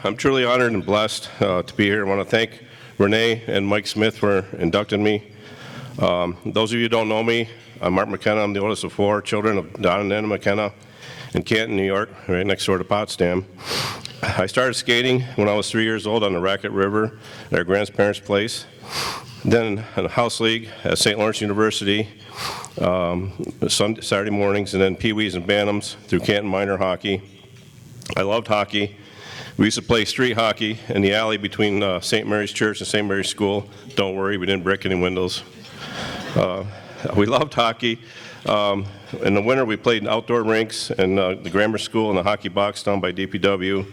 I'm truly honored and blessed to be here. I want to thank Renee and Mike Smith for inducting me. Those of you who don't know me, I'm Mark Mckenna. I'm the oldest of 4 children of Don and Anna Mckenna in Canton, New York, right next door to Potsdam. I started skating when I was 3 years old on the Racket River at our grandparents' place. Then in the house league at St. Lawrence University, Saturday mornings, and then Pee-wees and Bantams through Canton Minor Hockey. I loved hockey. We used to play street hockey in the alley between St. Mary's Church and St. Mary's School. Don't worry, we didn't break any windows. We loved hockey. In the winter, we played in outdoor rinks in the grammar school and the hockey box down by DPW.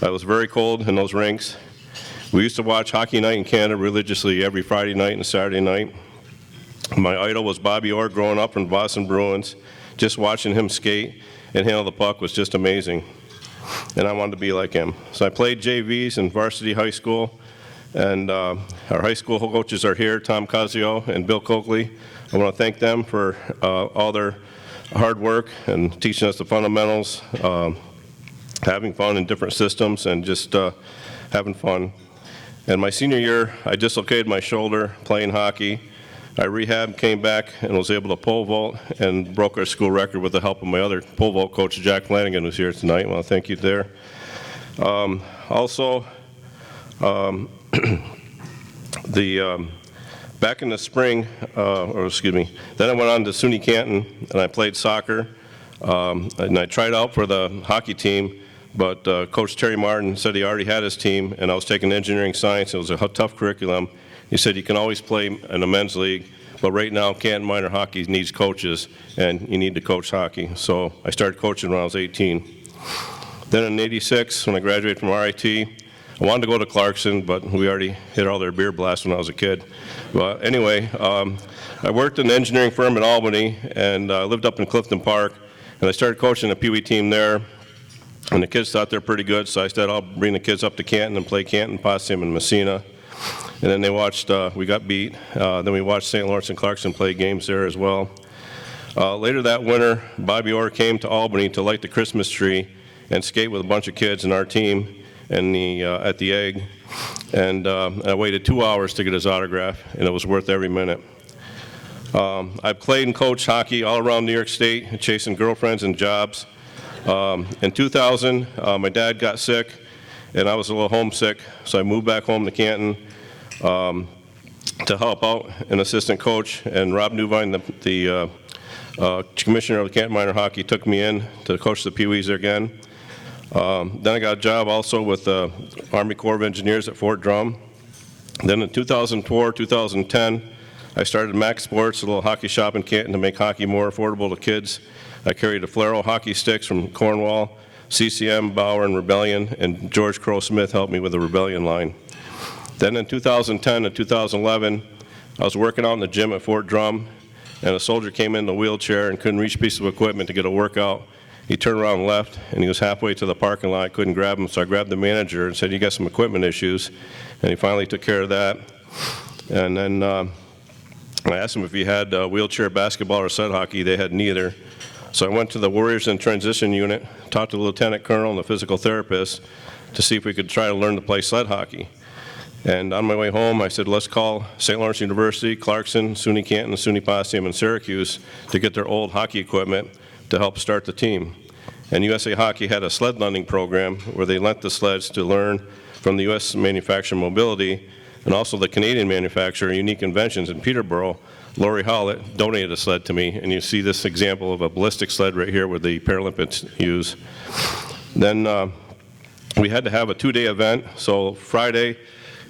It was very cold in those rinks. We used to watch Hockey Night in Canada religiously every Friday night and Saturday night. My idol was Bobby Orr growing up from the Boston Bruins. Just watching him skate and handle the puck was just amazing. And I wanted to be like him. So I played JVs in varsity high school, and our high school coaches are here, Tom Cazio and Bill Coakley. I want to thank them for all their hard work and teaching us the fundamentals, having fun in different systems, and just having fun. And my senior year, I dislocated my shoulder playing hockey. I rehabbed, came back, and was able to pole vault and broke our school record with the help of my other pole vault coach, Jack Flanagan, who's here tonight. I want to thank you there. Back in the spring, then I went on to SUNY Canton, and I played soccer. And I tried out for the hockey team, but Coach Terry Martin said he already had his team, and I was taking engineering science. It was a tough curriculum. He said you can always play in a men's league, but right now Canton Minor Hockey needs coaches, and you need to coach hockey. So I started coaching when I was 18. Then in '86, when I graduated from RIT, I wanted to go to Clarkson, but we already hit all their beer blasts when I was a kid. But anyway, I worked in an engineering firm in Albany, and lived up in Clifton Park, and I started coaching a Pee-wee team there, and the kids thought they're pretty good, so I said I'll bring the kids up to Canton and play Canton, Potsdam, and Messina. And then they watched, we got beat. Then we watched St. Lawrence and Clarkson play games there as well. Later that winter, Bobby Orr came to Albany to light the Christmas tree and skate with a bunch of kids in our team at the Egg. And I waited 2 hours to get his autograph, and it was worth every minute. I played and coached hockey all around New York State, chasing girlfriends and jobs. In 2000, my dad got sick, and I was a little homesick, so I moved back home to Canton to help out an assistant coach, and Rob Newvine, the commissioner of the Canton Minor Hockey, took me in to coach the Pee-wees again. Then I got a job also with the Army Corps of Engineers at Fort Drum. Then in 2004, 2010, I started Mac Sports, a little hockey shop in Canton to make hockey more affordable to kids. I carried a Flero hockey sticks from Cornwall, CCM, Bauer, and Rebellion, and George Crow Smith helped me with the Rebellion line. Then in 2010 and 2011, I was working out in the gym at Fort Drum, and a soldier came in the wheelchair and couldn't reach a piece of equipment to get a workout. He turned around and left, and he was halfway to the parking lot. I couldn't grab him, so I grabbed the manager and said, "You got some equipment issues," and he finally took care of that. And then I asked him if he had wheelchair basketball or sled hockey. They had neither. So I went to the Warriors in Transition Unit, talked to the Lieutenant Colonel and the physical therapist to see if we could try to learn to play sled hockey. And on my way home, I said, let's call St. Lawrence University, Clarkson, SUNY Canton, SUNY Potsdam, and Syracuse to get their old hockey equipment to help start the team. And USA Hockey had a sled lending program where they lent the sleds to learn from the U.S. manufacturer Mobility, and also the Canadian manufacturer Unique Inventions in Peterborough. Lori Howlett donated a sled to me, and you see this example of a ballistic sled right here where the Paralympics use. Then we had to have a 2-day event, so Friday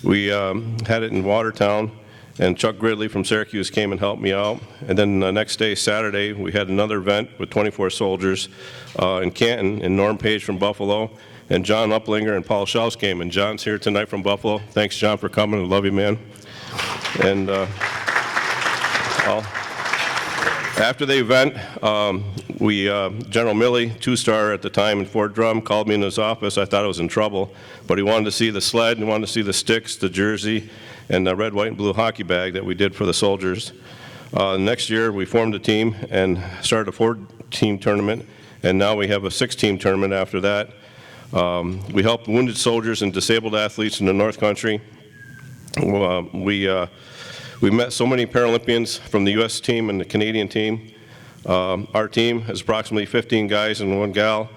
we had it in Watertown, and Chuck Gridley from Syracuse came and helped me out. And then the next day, Saturday, we had another event with 24 soldiers in Canton, and Norm Page from Buffalo, and John Uplinger and Paul Schaus came, and John's here tonight from Buffalo. Thanks, John, for coming. I love you, man. And after the event, General Milley, 2-star at the time in Fort Drum, called me in his office. I thought I was in trouble, but he wanted to see the sled, and he wanted to see the sticks, the jersey, and the red, white, and blue hockey bag that we did for the soldiers. Next year, we formed a team and started a 4-team tournament, and now we have a 6-team tournament after that. We help wounded soldiers and disabled athletes in the North Country. We met so many Paralympians from the U.S. team and the Canadian team. Our team has approximately 15 guys and 1 gal.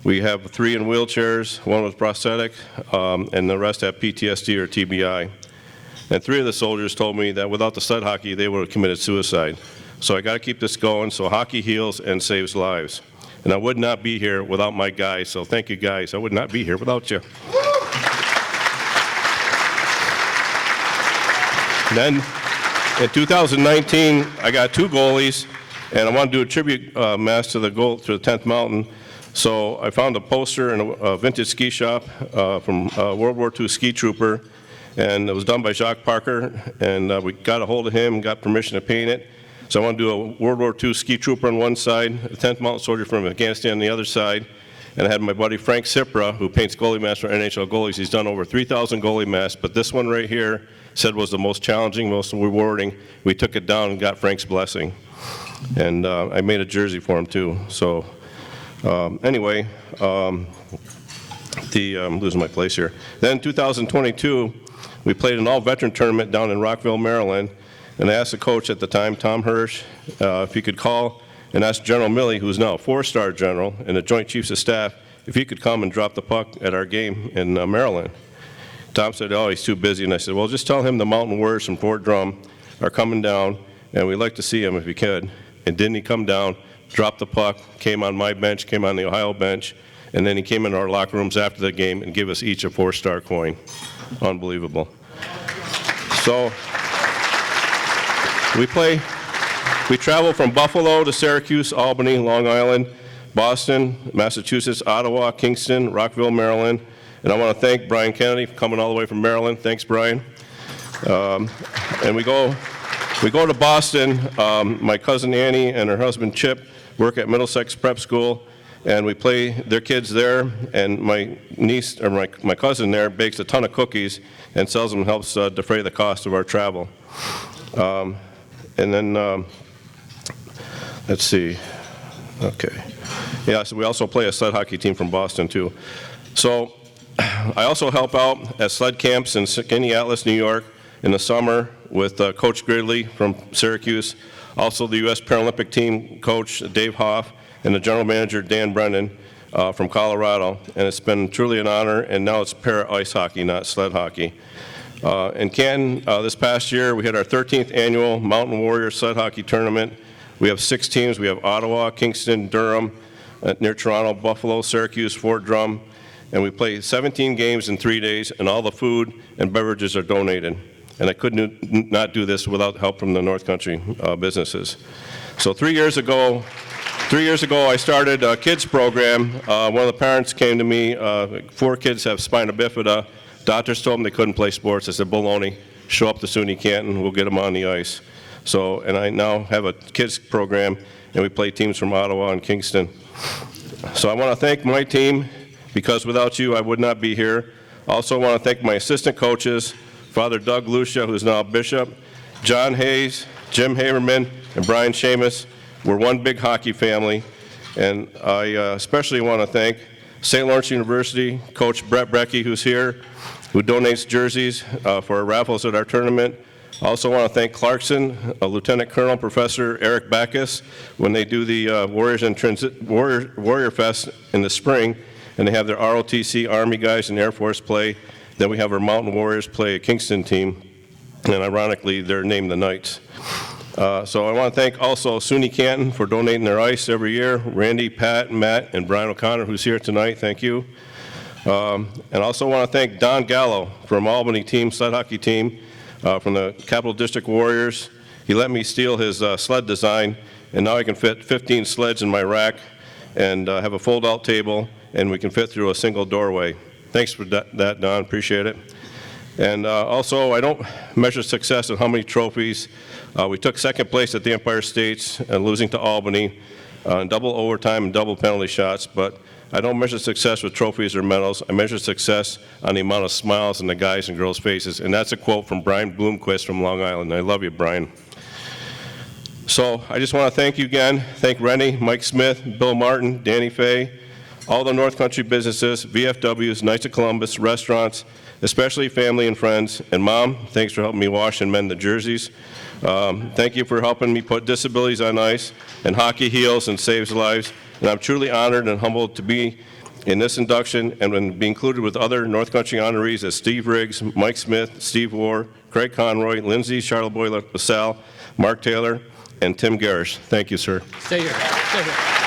We have 3 in wheelchairs, 1 with prosthetic, and the rest have PTSD or TBI. And 3 of the soldiers told me that without the sled hockey, they would have committed suicide. So I got to keep this going, so hockey heals and saves lives. And I would not be here without my guys, so thank you guys. I would not be here without you. Then in 2019, I got 2 goalies, and I want to do a tribute mass to the 10th Mountain. So I found a poster in a vintage ski shop from World War II ski trooper, and it was done by Jacques Parker, and we got a hold of him and got permission to paint it. So I want to do a World War II ski trooper on one side, a 10th Mountain soldier from Afghanistan on the other side, and I had my buddy Frank Cipra, who paints goalie masks for NHL goalies. He's done over 3,000 goalie masks, but this one right here said was the most challenging, most rewarding. We took it down and got Frank's blessing. And I made a jersey for him too. So anyway, I'm losing my place here. Then in 2022, we played an all-veteran tournament down in Rockville, Maryland, and I asked the coach at the time, Tom Hirsch, if he could call and ask General Milley, who's now a 4-star general and the Joint Chiefs of Staff, if he could come and drop the puck at our game in Maryland. Tom said, oh, he's too busy, and I said, well, just tell him the Mountain Warriors from Fort Drum are coming down, and we'd like to see him if he could. And didn't he come down, dropped the puck, came on my bench, came on the Ohio bench, and then he came into our locker rooms after the game and gave us each a 4-star coin. Unbelievable. So we travel from Buffalo to Syracuse, Albany, Long Island, Boston, Massachusetts, Ottawa, Kingston, Rockville, Maryland. And I want to thank Brian Kennedy for coming all the way from Maryland. Thanks, Brian. And we go to Boston. My cousin Annie and her husband Chip work at Middlesex Prep School, and we play their kids there. And my niece, or my cousin there, bakes a ton of cookies and sells them and helps defray the cost of our travel. And then, let's see, okay. Yeah, so we also play a sled hockey team from Boston too. So I also help out at sled camps in Skinny Atlas, New York in the summer with Coach Gridley from Syracuse, also the U.S. Paralympic team coach Dave Hoff, and the general manager Dan Brennan from Colorado. And it's been truly an honor, and now it's para ice hockey, not sled hockey. In Canton, this past year, we had our 13th annual Mountain Warrior Sled Hockey Tournament. We have 6 teams. We have Ottawa, Kingston, Durham, near Toronto, Buffalo, Syracuse, Fort Drum, and we play 17 games in 3 days, and all the food and beverages are donated. And I couldn't not do this without help from the North Country businesses. So 3 years ago, I started a kids program. One of the parents came to me. 4 kids have spina bifida. Doctors told them they couldn't play sports. I said, baloney, show up to SUNY Canton, we'll get them on the ice. So, and I now have a kids program, and we play teams from Ottawa and Kingston. So I want to thank my team, because without you, I would not be here. Also want to thank my assistant coaches, Father Doug Lucia, who's now a bishop, John Hayes, Jim Haberman, and Brian Seamus. We're one big hockey family, and I especially want to thank St. Lawrence University, Coach Brett Brecky, who's here, who donates jerseys for our raffles at our tournament. Also want to thank Clarkson, Lieutenant Colonel Professor Eric Backus, when they do the Warrior Fest in the spring, and they have their ROTC Army guys and Air Force play. Then we have our Mountain Warriors play a Kingston team, and ironically, they're named the Knights. So I want to thank also SUNY Canton for donating their ice every year. Randy, Pat, Matt, and Brian O'Connor, who's here tonight, thank you. And also want to thank Don Gallo from Albany team, sled hockey team, from the Capital District Warriors. He let me steal his sled design, and now I can fit 15 sleds in my rack and have a fold-out table, and we can fit through a single doorway. Thanks for that, Don, appreciate it. And also, I don't measure success in how many trophies. We took second place at the Empire States, losing to Albany, in double overtime and double penalty shots, but I don't measure success with trophies or medals. I measure success on the amount of smiles on the guys and girls' faces, and that's a quote from Brian Bloomquist from Long Island. I love you, Brian. So I just want to thank you again. Thank Rennie, Mike Smith, Bill Martin, Danny Fay, all the North Country businesses, VFWs, Knights of Columbus, restaurants, especially family and friends. And Mom, thanks for helping me wash and mend the jerseys. Thank you for helping me put disabilities on ice, and hockey heals and saves lives. And I'm truly honored and humbled to be in this induction and be included with other North Country honorees as Steve Riggs, Mike Smith, Steve Warr, Craig Conroy, Lindsay Charlebois LaSalle, Mark Taylor, and Tim Garish. Thank you, sir. Stay here. Stay here.